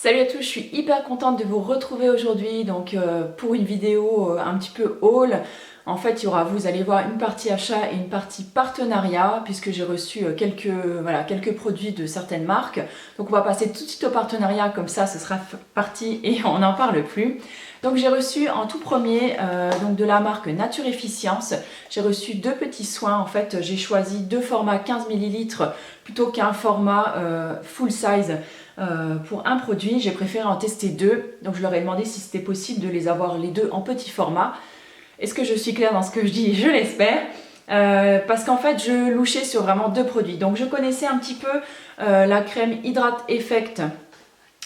Salut à tous, je suis hyper contente de vous retrouver aujourd'hui pour une vidéo un petit peu haul. En fait, vous allez voir une partie achat et une partie partenariat puisque j'ai reçu quelques produits de certaines marques. Donc on va passer tout de suite au partenariat, comme ça ce sera parti et on n'en parle plus. Donc j'ai reçu en tout premier de la marque Nature Efficience. J'ai reçu deux petits soins. En fait, j'ai choisi deux formats 15 ml plutôt qu'un format full size. Pour un produit, j'ai préféré en tester deux, donc je leur ai demandé si c'était possible de les avoir les deux en petit format. Est-ce que je suis claire dans ce que je dis? Je l'espère. Parce qu'en fait, je louchais sur vraiment deux produits. Donc je connaissais un petit peu la crème Hydrate Effect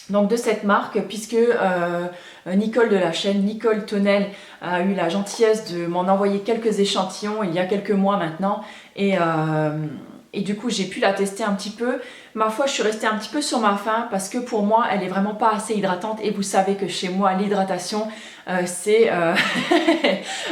donc de cette marque, puisque Nicole de la chaîne Nicole Tonnel a eu la gentillesse de m'en envoyer quelques échantillons il y a quelques mois maintenant. Et du coup, j'ai pu la tester un petit peu. Ma foi, je suis restée un petit peu sur ma faim parce que pour moi, elle est vraiment pas assez hydratante. Et vous savez que chez moi, l'hydratation, c'est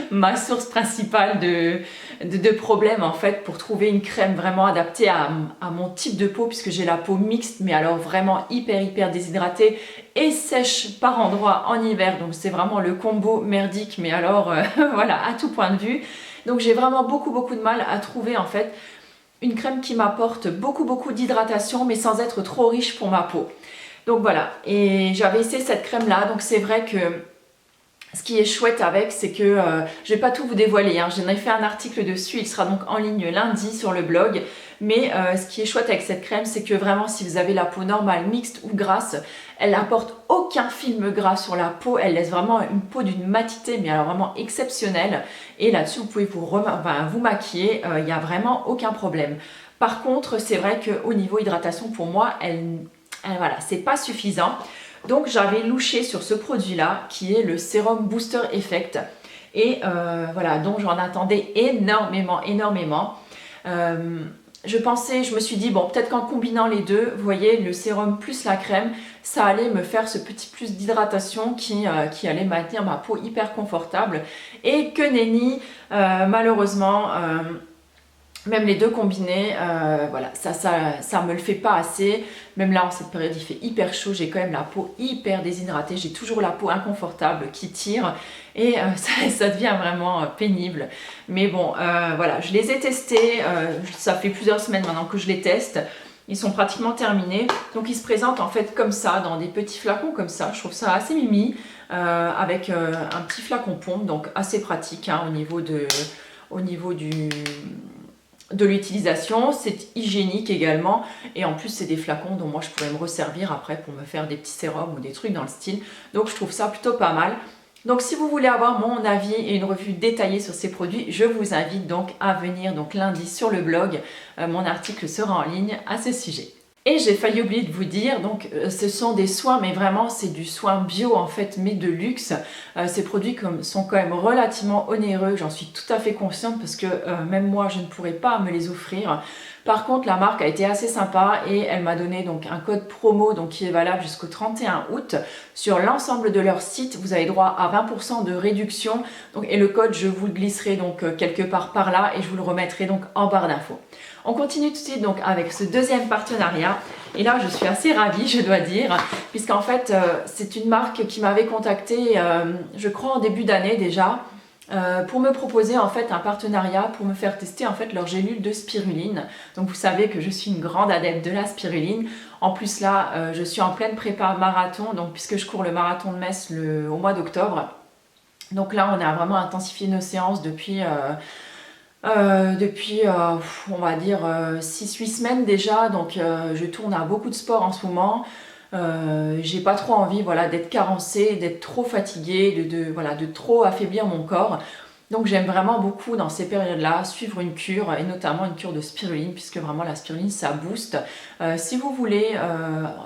ma source principale de problèmes en fait pour trouver une crème vraiment adaptée à mon type de peau, puisque j'ai la peau mixte, mais alors vraiment hyper déshydratée et sèche par endroits en hiver. Donc c'est vraiment le combo merdique, mais alors voilà, à tout point de vue. Donc j'ai vraiment beaucoup de mal à trouver en fait une crème qui m'apporte beaucoup d'hydratation mais sans être trop riche pour ma peau. Donc voilà, et j'avais essayé cette crème là, donc c'est vrai que ce qui est chouette avec, c'est que je vais pas tout vous dévoiler, hein. J'en ai fait un article dessus, il sera donc en ligne lundi sur le blog. Mais ce qui est chouette avec cette crème, c'est que vraiment si vous avez la peau normale, mixte ou grasse, elle n'apporte aucun film gras sur la peau. Elle laisse vraiment une peau d'une matité, mais alors vraiment exceptionnelle. Et là-dessus, vous pouvez vous maquiller, il n'y a vraiment aucun problème. Par contre, c'est vrai qu'au niveau hydratation, pour moi, voilà, c'est pas suffisant. Donc j'avais louché sur ce produit-là, qui est le Sérum Booster Effect. Et voilà, donc j'en attendais énormément. Je me suis dit, bon, peut-être qu'en combinant les deux, vous voyez, le sérum plus la crème, ça allait me faire ce petit plus d'hydratation qui allait maintenir ma peau hyper confortable. Et que nenni, malheureusement, même les deux combinés, voilà, ça me le fait pas assez. Même là, en cette période, il fait hyper chaud. J'ai quand même la peau hyper déshydratée. J'ai toujours la peau inconfortable qui tire. Et ça devient vraiment pénible. Mais bon, voilà, je les ai testés. Ça fait plusieurs semaines maintenant que je les teste. Ils sont pratiquement terminés. Donc, ils se présentent en fait comme ça, dans des petits flacons comme ça. Je trouve ça assez mimi. Avec un petit flacon pompe. Donc, assez pratique hein, au niveau de l'utilisation, c'est hygiénique également et en plus c'est des flacons dont moi je pourrais me resservir après pour me faire des petits sérums ou des trucs dans le style, donc je trouve ça plutôt pas mal. Donc si vous voulez avoir mon avis et une revue détaillée sur ces produits, je vous invite donc à venir donc lundi sur le blog, mon article sera en ligne à ce sujet. Et j'ai failli oublier de vous dire, donc ce sont des soins, mais vraiment c'est du soin bio en fait, mais de luxe. Ces produits sont quand même relativement onéreux, j'en suis tout à fait consciente parce que même moi je ne pourrais pas me les offrir. Par contre la marque a été assez sympa et elle m'a donné donc un code promo donc, qui est valable jusqu'au 31 août. Sur l'ensemble de leur site, vous avez droit à 20% de réduction. Donc, et le code, je vous le glisserai donc quelque part par là et je vous le remettrai donc en barre d'infos. On continue tout de suite donc avec ce deuxième partenariat. Et là, je suis assez ravie, je dois dire, puisqu'en fait, c'est une marque qui m'avait contactée, je crois en début d'année déjà, pour me proposer en fait un partenariat pour me faire tester en fait leur gélule de spiruline. Donc vous savez que je suis une grande adepte de la spiruline. En plus là, je suis en pleine prépa marathon, donc puisque je cours le marathon de Metz au mois d'octobre. Donc là, on a vraiment intensifié nos séances depuis on va dire 6-8 semaines déjà. Donc je tourne à beaucoup de sport en ce moment. J'ai pas trop envie voilà, d'être carencée, d'être trop fatiguée, de trop affaiblir mon corps. Donc j'aime vraiment beaucoup dans ces périodes-là suivre une cure et notamment une cure de spiruline puisque vraiment la spiruline ça booste. Si vous voulez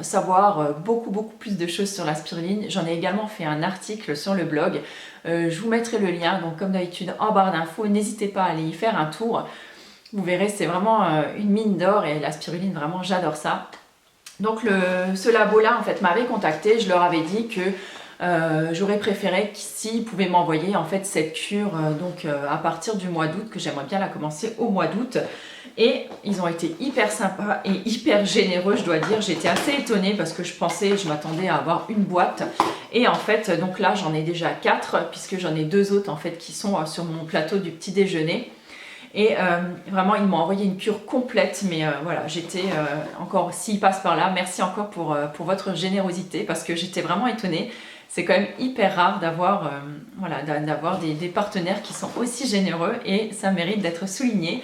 savoir beaucoup plus de choses sur la spiruline, j'en ai également fait un article sur le blog. Je vous mettrai le lien donc comme d'habitude en barre d'infos. N'hésitez pas à aller y faire un tour. Vous verrez c'est vraiment une mine d'or et la spiruline vraiment j'adore ça. Donc ce labo-là en fait m'avait contacté, je leur avais dit que j'aurais préféré s'ils pouvaient m'envoyer en fait cette cure à partir du mois d'août, que j'aimerais bien la commencer au mois d'août. Et ils ont été hyper sympas et hyper généreux, je dois dire. J'étais assez étonnée parce que je m'attendais à avoir une boîte. Et en fait, donc là, j'en ai déjà 4 puisque j'en ai 2 autres en fait qui sont sur mon plateau du petit déjeuner. Et vraiment, ils m'ont envoyé une cure complète. Mais voilà, j'étais encore, s'ils passent par là, merci encore pour votre générosité parce que j'étais vraiment étonnée. C'est quand même hyper rare d'avoir voilà, des partenaires qui sont aussi généreux et ça mérite d'être souligné.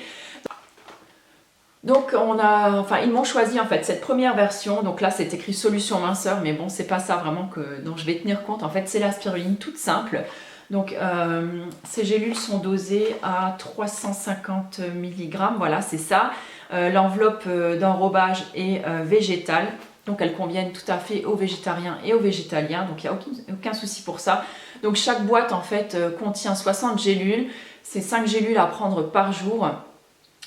Donc ils m'ont choisi en fait cette première version, donc là c'est écrit solution minceur, mais bon c'est pas ça vraiment dont je vais tenir compte, en fait c'est la spiruline toute simple. Donc ces gélules sont dosées à 350 mg, voilà c'est ça. L'enveloppe d'enrobage est végétale, donc elles conviennent tout à fait aux végétariens et aux végétaliens, donc il n'y a aucun souci pour ça. Donc chaque boîte en fait contient 60 gélules, c'est 5 gélules à prendre par jour.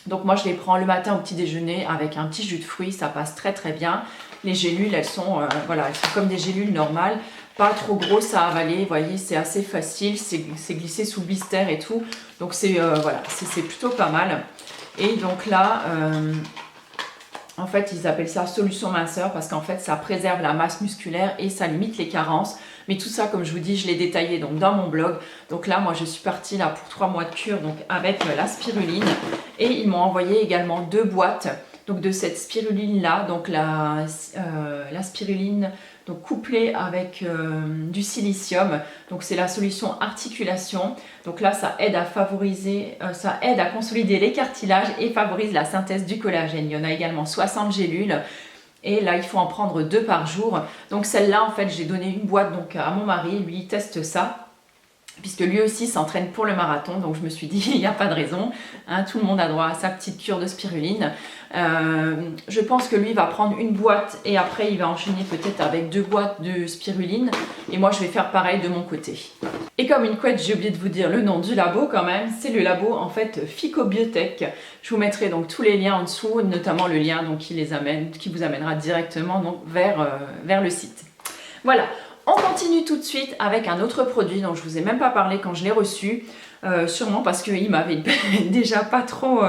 Donc moi je les prends le matin au petit déjeuner avec un petit jus de fruits, ça passe très très bien. Les gélules elles sont comme des gélules normales, pas trop grosses à avaler, vous voyez c'est assez facile, c'est glissé sous le blister et tout. Donc c'est plutôt pas mal. Et donc là, en fait ils appellent ça solution minceur parce qu'en fait ça préserve la masse musculaire et ça limite les carences. Mais tout ça, comme je vous dis, je l'ai détaillé donc dans mon blog. Donc là, moi, je suis partie là pour 3 mois de cure donc avec la spiruline. Et ils m'ont envoyé également 2 boîtes donc de cette spiruline là. Donc la spiruline donc couplée avec du silicium. Donc c'est la solution articulation. Donc là, ça aide à favoriser, ça aide à consolider les cartilages et favorise la synthèse du collagène. Il y en a également 60 gélules. Et là, il faut en prendre 2 par jour. Donc celle-là, en fait, j'ai donné une boîte donc, à mon mari. Lui, il teste ça, puisque lui aussi s'entraîne pour le marathon. Donc je me suis dit, il n'y a pas de raison. Hein, tout le monde a droit à sa petite cure de spiruline. Je pense que lui va prendre une boîte et après, il va enchaîner peut-être avec 2 boîtes de spiruline. Et moi, je vais faire pareil de mon côté. Et comme une couette, j'ai oublié de vous dire le nom du labo quand même. C'est le labo en fait Phycobiotech. Je vous mettrai donc tous les liens en dessous, notamment le lien donc, qui vous amènera directement donc, vers le site. Voilà, on continue tout de suite avec un autre produit dont je ne vous ai même pas parlé quand je l'ai reçu. Sûrement parce qu'il m'avait déjà pas trop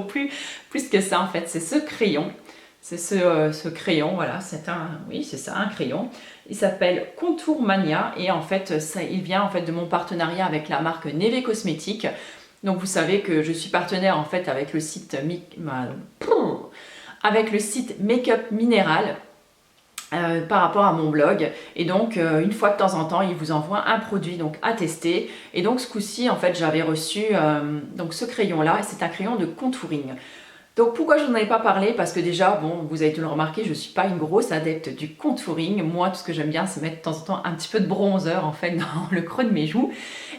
plu, plus que ça en fait. C'est ce crayon. C'est ce crayon, voilà, oui c'est ça, un crayon. Il s'appelle Contour Mania et en fait, il vient en fait de mon partenariat avec la marque Neve Cosmetics. Donc vous savez que je suis partenaire en fait avec le site Make-up Minéral par rapport à mon blog. Et donc une fois de temps en temps, il vous envoie un produit donc à tester. Et donc ce coup-ci, en fait, j'avais reçu donc ce crayon-là et c'est un crayon de contouring. Donc pourquoi je n'en avais pas parlé? Parce que déjà, bon, vous avez dû le remarquer, je ne suis pas une grosse adepte du contouring. Moi, tout ce que j'aime bien, c'est mettre de temps en temps un petit peu de bronzer en fait dans le creux de mes joues.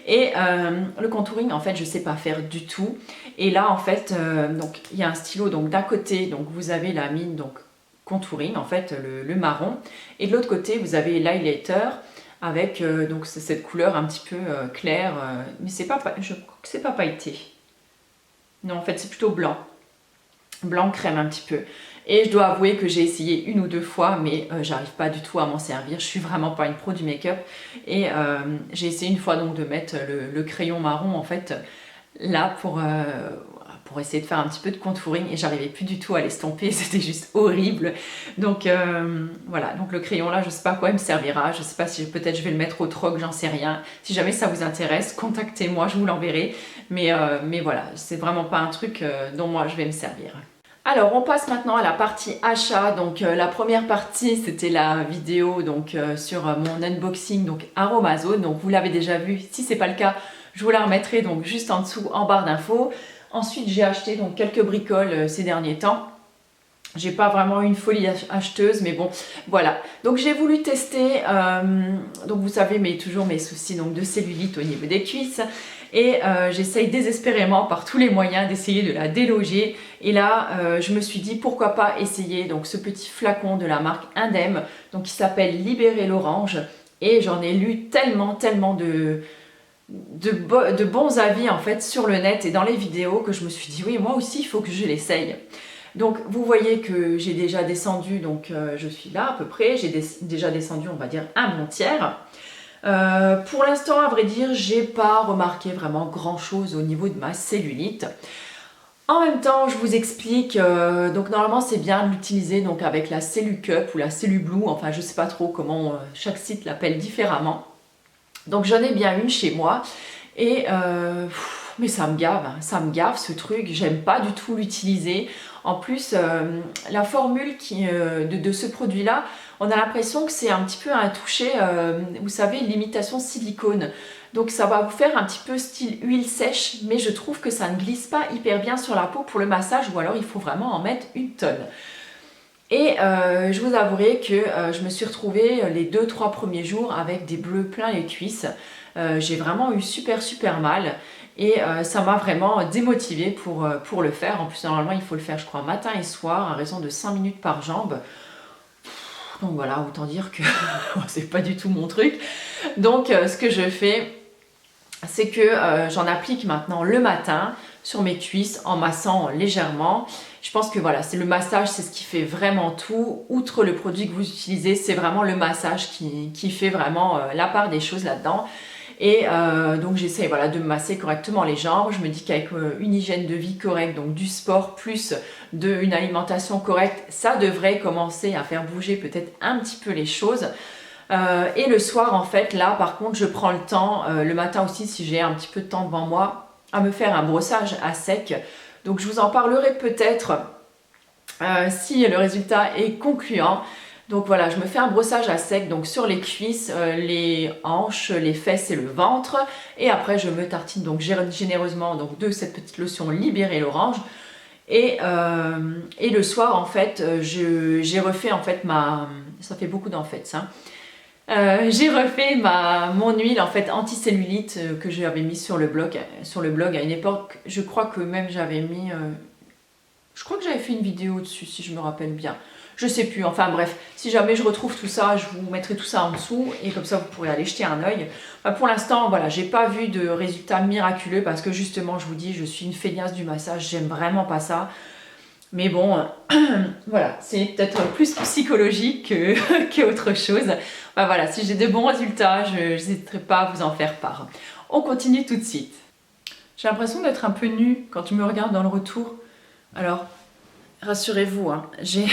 Et le contouring, en fait, je ne sais pas faire du tout. Et là, en fait, donc il y a un stylo. Donc d'un côté, donc vous avez la mine donc contouring, en fait, le marron. Et de l'autre côté, vous avez l'highlighter avec donc cette couleur un petit peu claire. Mais c'est pas, je crois que c'est pas pailleté. Non, en fait, c'est plutôt blanc. Blanc crème un petit peu. Et je dois avouer que j'ai essayé 1 ou 2 fois, mais j'arrive pas du tout à m'en servir. Je suis vraiment pas une pro du make-up. Et j'ai essayé une fois donc de mettre le crayon marron en fait là pour essayer de faire un petit peu de contouring et j'arrivais plus du tout à l'estomper, c'était juste horrible. Donc voilà, donc le crayon là, je sais pas à quoi il me servira. Je sais pas si peut-être je vais le mettre au troc, j'en sais rien. Si jamais ça vous intéresse, contactez-moi, je vous l'enverrai. Mais voilà, c'est vraiment pas un truc dont moi je vais me servir. Alors on passe maintenant à la partie achat. Donc la première partie c'était la vidéo donc sur mon unboxing donc Aromazone. Donc vous l'avez déjà vu, si c'est pas le cas, je vous la remettrai donc juste en dessous en barre d'infos. Ensuite j'ai acheté donc quelques bricoles ces derniers temps. J'ai pas vraiment une folie acheteuse, mais bon, voilà. Donc j'ai voulu tester, donc vous savez, toujours mes soucis donc, de cellulite au niveau des cuisses. Et j'essaye désespérément par tous les moyens d'essayer de la déloger. Et là, je me suis dit pourquoi pas essayer donc, ce petit flacon de la marque Indem, donc, qui s'appelle Libérer l'orange. Et j'en ai lu tellement de bons avis en fait sur le net et dans les vidéos que je me suis dit oui, moi aussi il faut que je l'essaye. Donc vous voyez que j'ai déjà descendu, donc je suis là à peu près, j'ai déjà descendu on va dire un bon tiers. Pour l'instant à vrai dire j'ai pas remarqué vraiment grand chose au niveau de ma cellulite. En même temps, je vous explique, donc normalement c'est bien de l'utiliser donc avec la Cellucup ou la Cellublue, enfin je sais pas trop comment chaque site l'appelle différemment. Donc j'en ai bien une chez moi et mais ça me gave ce truc, j'aime pas du tout l'utiliser. En plus, la formule de ce produit-là, on a l'impression que c'est un petit peu un toucher, vous savez, l'imitation silicone. Donc ça va vous faire un petit peu style huile sèche, mais je trouve que ça ne glisse pas hyper bien sur la peau pour le massage, ou alors il faut vraiment en mettre une tonne. Et je vous avouerai que je me suis retrouvée les 2-3 premiers jours avec des bleus plein les cuisses. J'ai vraiment eu super mal et ça m'a vraiment démotivée pour le faire. En plus, normalement, il faut le faire, je crois, matin et soir à raison de 5 minutes par jambe. Donc voilà, autant dire que c'est pas du tout mon truc. Donc ce que je fais, c'est que j'en applique maintenant le matin sur mes cuisses en massant légèrement. Je pense que voilà, c'est le massage, c'est ce qui fait vraiment tout. Outre le produit que vous utilisez, c'est vraiment le massage qui fait vraiment la part des choses là-dedans. Et donc j'essaie voilà, de me masser correctement les jambes. Je me dis qu'avec une hygiène de vie correcte, donc du sport plus une alimentation correcte, ça devrait commencer à faire bouger peut-être un petit peu les choses. Et le soir, en fait, là, par contre, je prends le temps, le matin aussi, si j'ai un petit peu de temps devant moi, à me faire un brossage à sec. Donc, je vous en parlerai peut-être si le résultat est concluant. Donc voilà, je me fais un brossage à sec donc sur les cuisses, les hanches, les fesses et le ventre. Et après, je me tartine donc généreusement donc, de cette petite lotion Libérée l'orange. Et le soir, en fait, j'ai refait en fait ça fait beaucoup d'en fait ça. J'ai refait mon huile en fait anticellulite que j'avais mis sur le blog à une époque. Je crois que même j'avais mis, je crois que j'avais fait une vidéo dessus si je me rappelle bien. Je sais plus, enfin bref, si jamais je retrouve tout ça, je vous mettrai tout ça en dessous et comme ça vous pourrez aller jeter un œil. Enfin, pour l'instant, voilà, j'ai pas vu de résultats miraculeux parce que justement, je vous dis, je suis une feignasse du massage, j'aime vraiment pas ça. Mais bon, voilà, c'est peut-être plus psychologique qu'autre chose. Enfin, voilà, si j'ai de bons résultats, je n'hésiterai pas à vous en faire part. On continue tout de suite. J'ai l'impression d'être un peu nue quand tu me regardes dans le retour. Alors, rassurez-vous, hein, j'ai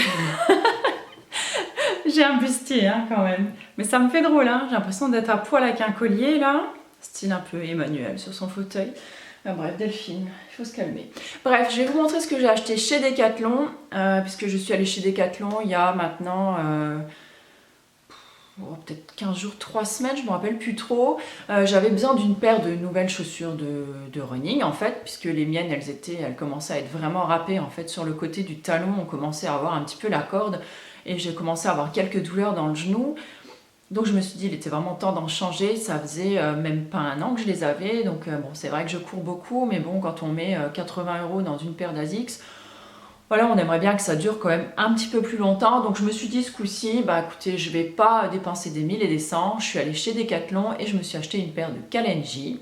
un bustier hein, quand même. Mais ça me fait drôle, hein, j'ai l'impression d'être à poil avec un collier là. Style un peu Emmanuel sur son fauteuil. Ah, bref, Delphine, il faut se calmer. Bref, je vais vous montrer ce que j'ai acheté chez Decathlon, puisque je suis allée chez Decathlon il y a maintenant peut-être 15 jours, 3 semaines, je ne me rappelle plus trop. J'avais besoin d'une paire de nouvelles chaussures de running en fait, puisque les miennes, elles commençaient à être vraiment râpées en fait sur le côté du talon, on commençait à avoir un petit peu la corde et j'ai commencé à avoir quelques douleurs dans le genou. Donc je me suis dit, il était vraiment temps d'en changer. Ça faisait même pas un an que je les avais. Donc bon, c'est vrai que je cours beaucoup, mais bon, quand on met 80 € dans une paire d'Asics, voilà, on aimerait bien que ça dure quand même un petit peu plus longtemps. Donc je me suis dit ce coup-ci, bah écoutez, je vais pas dépenser des 1000 et des 100. Je suis allée chez Decathlon et je me suis acheté une paire de Kalenji.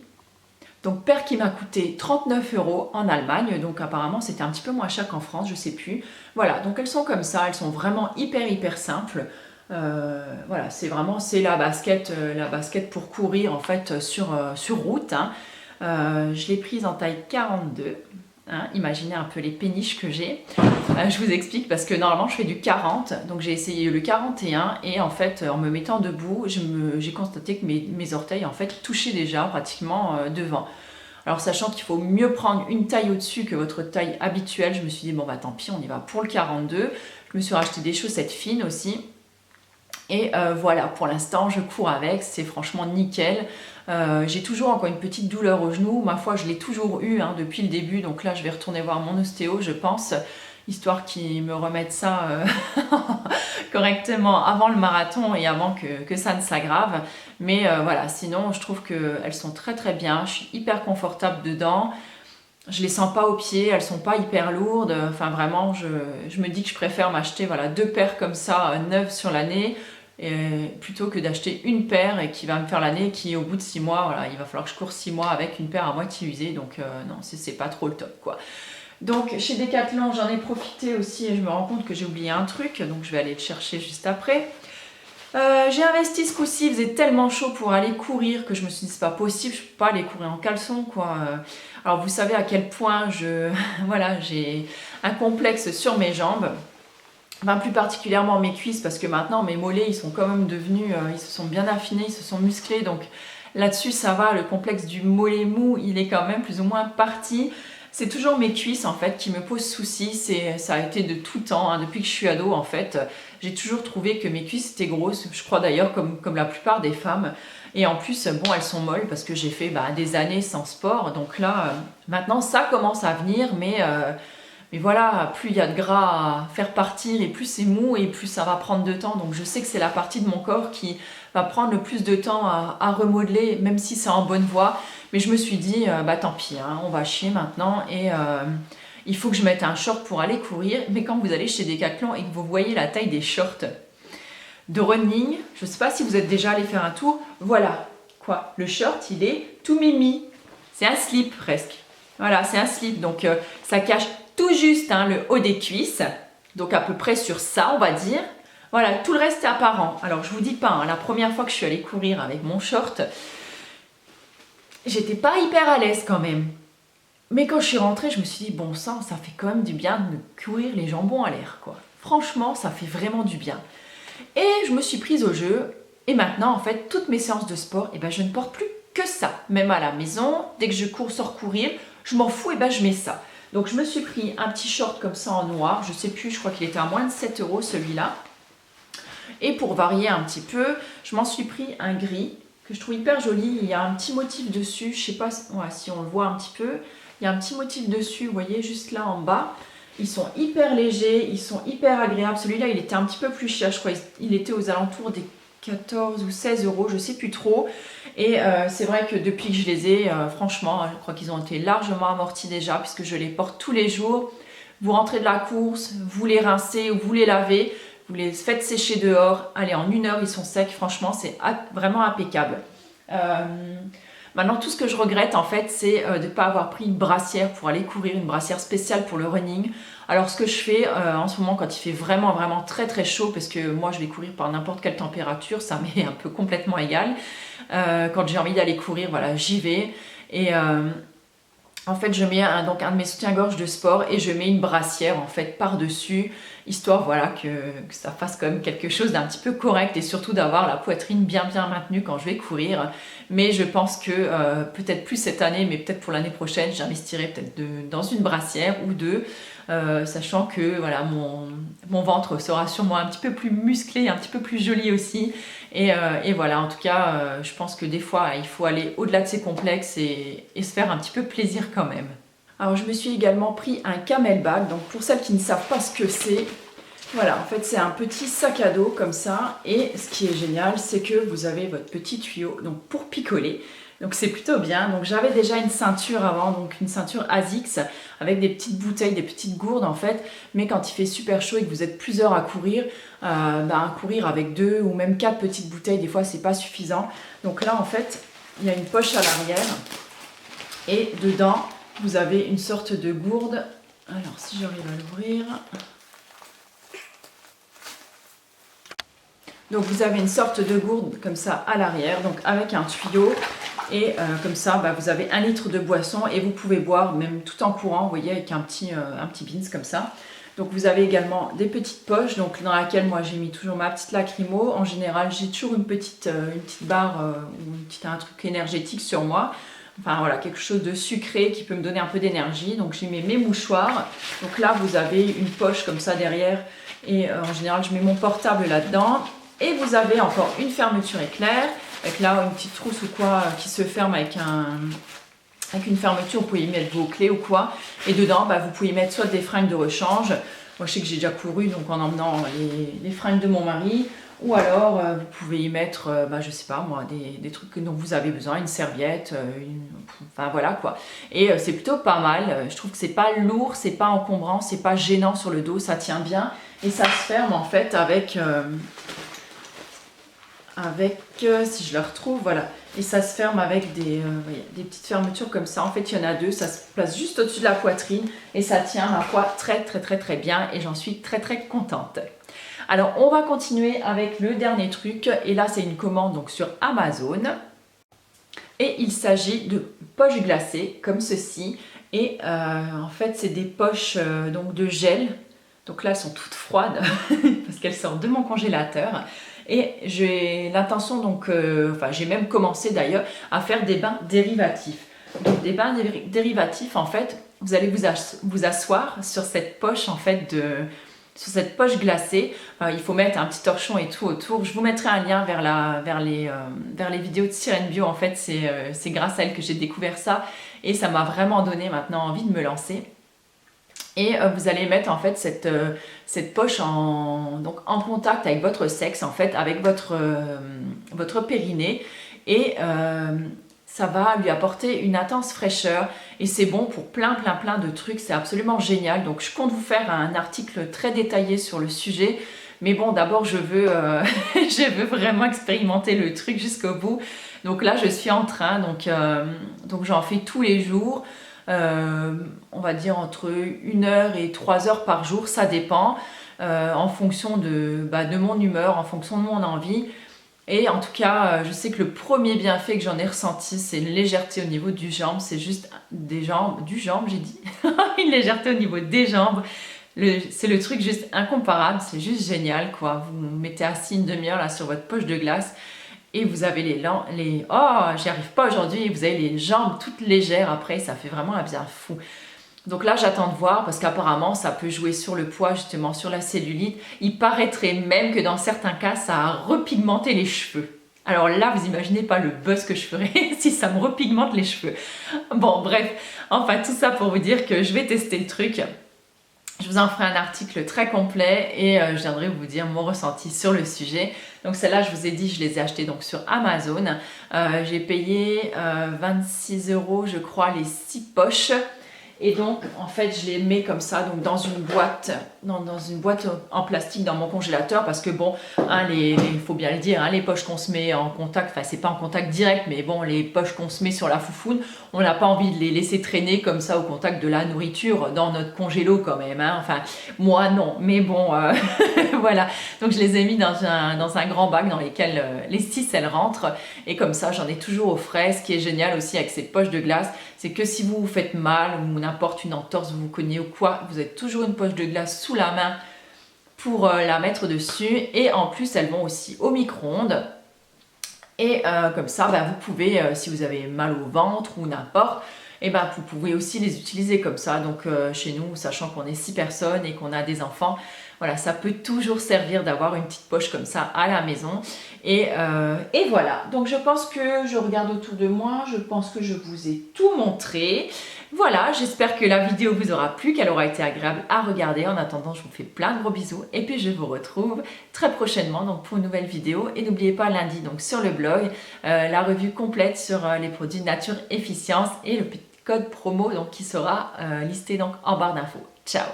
Donc paire qui m'a coûté 39 € en Allemagne. Donc apparemment c'était un petit peu moins cher qu'en France, je sais plus. Voilà, donc elles sont comme ça, elles sont vraiment hyper simples. Voilà, c'est la basket pour courir en fait sur route. Hein. Je l'ai prise en taille 42. Hein, imaginez un peu les péniches que j'ai. Je vous explique parce que normalement je fais du 40, donc j'ai essayé le 41 et en fait en me mettant debout, j'ai constaté que mes orteils en fait touchaient déjà pratiquement devant. Alors sachant qu'il faut mieux prendre une taille au-dessus que votre taille habituelle, je me suis dit bon bah tant pis, on y va pour le 42. Je me suis racheté des chaussettes fines aussi. Et voilà, pour l'instant, je cours avec, c'est franchement nickel. J'ai toujours encore une petite douleur au genou. Ma foi, je l'ai toujours eu hein, depuis le début. Donc là, je vais retourner voir mon ostéo, je pense, histoire qu'il me remette ça correctement avant le marathon et avant que ça ne s'aggrave. Mais voilà, sinon, je trouve qu'elles sont très bien. Je suis hyper confortable dedans. Je les sens pas aux pieds, elles sont pas hyper lourdes. Enfin, vraiment, je me dis que je préfère m'acheter voilà, 2 paires comme ça, neuves sur l'année, plutôt que d'acheter une paire et qui va me faire l'année, qui au bout de 6 mois, voilà, il va falloir que je cours 6 mois avec une paire à moitié usée. Donc non, c'est pas trop le top quoi. Donc chez Decathlon, j'en ai profité aussi et je me rends compte que j'ai oublié un truc, donc je vais aller le chercher juste après. J'ai investi ce coup-ci, il faisait tellement chaud pour aller courir que je me suis dit c'est pas possible, je peux pas aller courir en caleçon quoi. Alors vous savez à quel point voilà, j'ai un complexe sur mes jambes, enfin plus particulièrement mes cuisses parce que maintenant mes mollets ils sont quand même devenus, ils se sont bien affinés, ils se sont musclés donc là-dessus ça va, le complexe du mollet mou il est quand même plus ou moins parti. C'est toujours mes cuisses en fait qui me posent souci, ça a été de tout temps, hein, depuis que je suis ado en fait. J'ai toujours trouvé que mes cuisses étaient grosses, je crois d'ailleurs comme la plupart des femmes. Et en plus, bon, elles sont molles parce que j'ai fait des années sans sport. Donc là, maintenant ça commence à venir, mais voilà, plus il y a de gras à faire partir et plus c'est mou et plus ça va prendre de temps. Donc je sais que c'est la partie de mon corps qui va prendre le plus de temps à remodeler, même si c'est en bonne voie. Mais je me suis dit, tant pis, hein, on va chier maintenant et il faut que je mette un short pour aller courir. Mais quand vous allez chez Decathlon et que vous voyez la taille des shorts de running, je ne sais pas si vous êtes déjà allé faire un tour, voilà, quoi, le short il est tout mimi. C'est un slip presque. Voilà, c'est un slip, donc ça cache tout juste hein, le haut des cuisses, donc à peu près sur ça on va dire. Voilà, tout le reste est apparent. Alors je vous dis pas, hein, la première fois que je suis allée courir avec mon short, j'étais pas hyper à l'aise quand même. Mais quand je suis rentrée, je me suis dit, bon sang, ça fait quand même du bien de me courir les jambons à l'air, quoi. Franchement, ça fait vraiment du bien. Et je me suis prise au jeu, et maintenant, en fait, toutes mes séances de sport, je ne porte plus que ça. Même à la maison, dès que je sors courir, je m'en fous, je mets ça. Donc je me suis pris un petit short comme ça en noir, je sais plus, je crois qu'il était à moins de 7 € celui-là. Et pour varier un petit peu, je m'en suis pris un gris que je trouve hyper joli. Il y a un petit motif dessus, je sais pas si on le voit un petit peu. Il y a un petit motif dessus, vous voyez, juste là en bas. Ils sont hyper légers, ils sont hyper agréables. Celui-là, il était un petit peu plus cher, je crois. Il était aux alentours des 14 ou 16 €, je sais plus trop. Et c'est vrai que depuis que je les ai, franchement, je crois qu'ils ont été largement amortis déjà, puisque je les porte tous les jours. Vous rentrez de la course, vous les rincez ou vous les lavez. Vous les faites sécher dehors, allez en 1 heure ils sont secs, franchement c'est vraiment impeccable. Maintenant tout ce que je regrette en fait c'est de ne pas avoir pris une brassière pour aller courir, une brassière spéciale pour le running. Alors ce que je fais en ce moment quand il fait vraiment très très chaud, parce que moi je vais courir par n'importe quelle température, ça m'est un peu complètement égal. Quand j'ai envie d'aller courir, voilà j'y vais et en fait, je mets un de mes soutiens-gorge de sport et je mets une brassière en fait par-dessus, histoire voilà que ça fasse quand même quelque chose d'un petit peu correct et surtout d'avoir la poitrine bien maintenue quand je vais courir. Mais je pense que peut-être plus cette année, mais peut-être pour l'année prochaine, j'investirai peut-être dans une brassière ou deux, sachant que voilà mon ventre sera sûrement un petit peu plus musclé, un petit peu plus joli aussi. Et voilà, en tout cas, je pense que des fois, il faut aller au-delà de ses complexes et se faire un petit peu plaisir quand même. Alors, je me suis également pris un camelback. Donc, pour celles qui ne savent pas ce que c'est, voilà, en fait, c'est un petit sac à dos comme ça. Et ce qui est génial, c'est que vous avez votre petit tuyau donc pour picoler. Donc c'est plutôt bien. Donc j'avais déjà une ceinture avant, donc une ceinture ASICS avec des petites bouteilles, des petites gourdes en fait. Mais quand il fait super chaud et que vous êtes plusieurs à courir, courir avec 2 ou même 4 petites bouteilles, des fois c'est pas suffisant. Donc là en fait, il y a une poche à l'arrière et dedans vous avez une sorte de gourde. Alors si j'arrive à l'ouvrir. Donc vous avez une sorte de gourde comme ça à l'arrière, donc avec un tuyau. Et comme ça, vous avez 1 litre de boisson et vous pouvez boire même tout en courant, vous voyez, avec un petit beans comme ça. Donc vous avez également des petites poches, donc dans laquelle moi j'ai mis toujours ma petite lacrymo. En général, j'ai toujours une petite barre ou un truc énergétique sur moi. Enfin voilà, quelque chose de sucré qui peut me donner un peu d'énergie. Donc j'y mets mes mouchoirs. Donc là, vous avez une poche comme ça derrière. Et en général, je mets mon portable là-dedans. Et vous avez encore une fermeture éclair. Avec là une petite trousse ou quoi qui se ferme avec une fermeture, vous pouvez y mettre vos clés ou quoi. Et dedans, vous pouvez y mettre soit des fringues de rechange. Moi, je sais que j'ai déjà couru, donc en emmenant les fringues de mon mari. Ou alors, vous pouvez y mettre, je sais pas moi, des trucs dont vous avez besoin, une serviette, enfin voilà quoi. Et c'est plutôt pas mal. Je trouve que c'est pas lourd, c'est pas encombrant, c'est pas gênant sur le dos, ça tient bien. Et ça se ferme en fait avec si je la retrouve, voilà, et ça se ferme avec des petites fermetures comme ça. En fait, il y en a 2, ça se place juste au-dessus de la poitrine et ça tient, ma foi, très bien et j'en suis très contente. Alors on va continuer avec le dernier truc et là c'est une commande donc sur Amazon et il s'agit de poches glacées comme ceci et en fait c'est des poches donc de gel, donc là elles sont toutes froides parce qu'elles sortent de mon congélateur et j'ai l'intention donc, enfin j'ai même commencé d'ailleurs à faire des bains dérivatifs. Donc des bains dérivatifs en fait vous allez vous asseoir sur cette poche en fait sur cette poche glacée. Il faut mettre un petit torchon et tout autour. Je vous mettrai un lien vers les vidéos de Sirène Bio. En fait, c'est grâce à elle que j'ai découvert ça et ça m'a vraiment donné maintenant envie de me lancer. Et vous allez mettre en fait cette poche donc en contact avec votre sexe, en fait, avec votre périnée. Et ça va lui apporter une intense fraîcheur et c'est bon pour plein de trucs, c'est absolument génial. Donc je compte vous faire un article très détaillé sur le sujet, mais bon d'abord je veux, je veux vraiment expérimenter le truc jusqu'au bout. Donc là je suis en train, donc j'en fais tous les jours, on va dire entre 1 heure et 3 heures par jour, ça dépend, en fonction de mon humeur, en fonction de mon envie. Et en tout cas, je sais que le premier bienfait que j'en ai ressenti, c'est une légèreté au niveau du jambe. C'est juste des jambes, du jambe j'ai dit. Une légèreté au niveau des jambes. C'est le truc juste incomparable, c'est juste génial quoi. Vous vous mettez assis une demi-heure là sur votre poche de glace et vous avez oh, j'y arrive pas aujourd'hui. Vous avez les jambes toutes légères après, ça fait vraiment un bien fou. Donc là, j'attends de voir parce qu'apparemment, ça peut jouer sur le poids, justement, sur la cellulite. Il paraîtrait même que dans certains cas, ça a repigmenté les cheveux. Alors là, vous imaginez pas le buzz que je ferais si ça me repigmente les cheveux. Bon, bref, enfin, tout ça pour vous dire que je vais tester le truc. Je vous en ferai un article très complet et je viendrai vous dire mon ressenti sur le sujet. Donc celles-là, je vous ai dit, je les ai achetées donc sur Amazon. J'ai payé 26 €, je crois, les 6 poches. Et donc, en fait, je les mets comme ça, donc dans une boîte en plastique dans mon congélateur parce que bon, hein, il faut bien le dire, hein, les poches qu'on se met en contact, enfin c'est pas en contact direct, mais bon, les poches qu'on se met sur la foufoune, on n'a pas envie de les laisser traîner comme ça au contact de la nourriture dans notre congélo quand même, hein. Enfin moi non, mais bon, voilà. Donc je les ai mis dans un grand bac dans lequel les 6 elles rentrent et comme ça j'en ai toujours au frais. Ce qui est génial aussi avec ces poches de glace, c'est que si vous vous faites mal ou n'importe une entorse, vous vous cognez ou quoi, vous avez toujours une poche de glace sous la main pour la mettre dessus. Et en plus, elles vont aussi au micro-ondes. Et comme ça, vous pouvez, si vous avez mal au ventre ou n'importe, et vous pouvez aussi les utiliser comme ça. Donc chez nous, sachant qu'on est 6 personnes et qu'on a des enfants, voilà, ça peut toujours servir d'avoir une petite poche comme ça à la maison. Et voilà, donc je pense que je regarde autour de moi, je pense que je vous ai tout montré. Voilà, j'espère que la vidéo vous aura plu, qu'elle aura été agréable à regarder. En attendant, je vous fais plein de gros bisous et puis je vous retrouve très prochainement donc, pour une nouvelle vidéo. Et n'oubliez pas lundi donc, sur le blog, la revue complète sur les produits Nature Efficience et le petit code promo donc, qui sera listé donc, en barre d'infos. Ciao!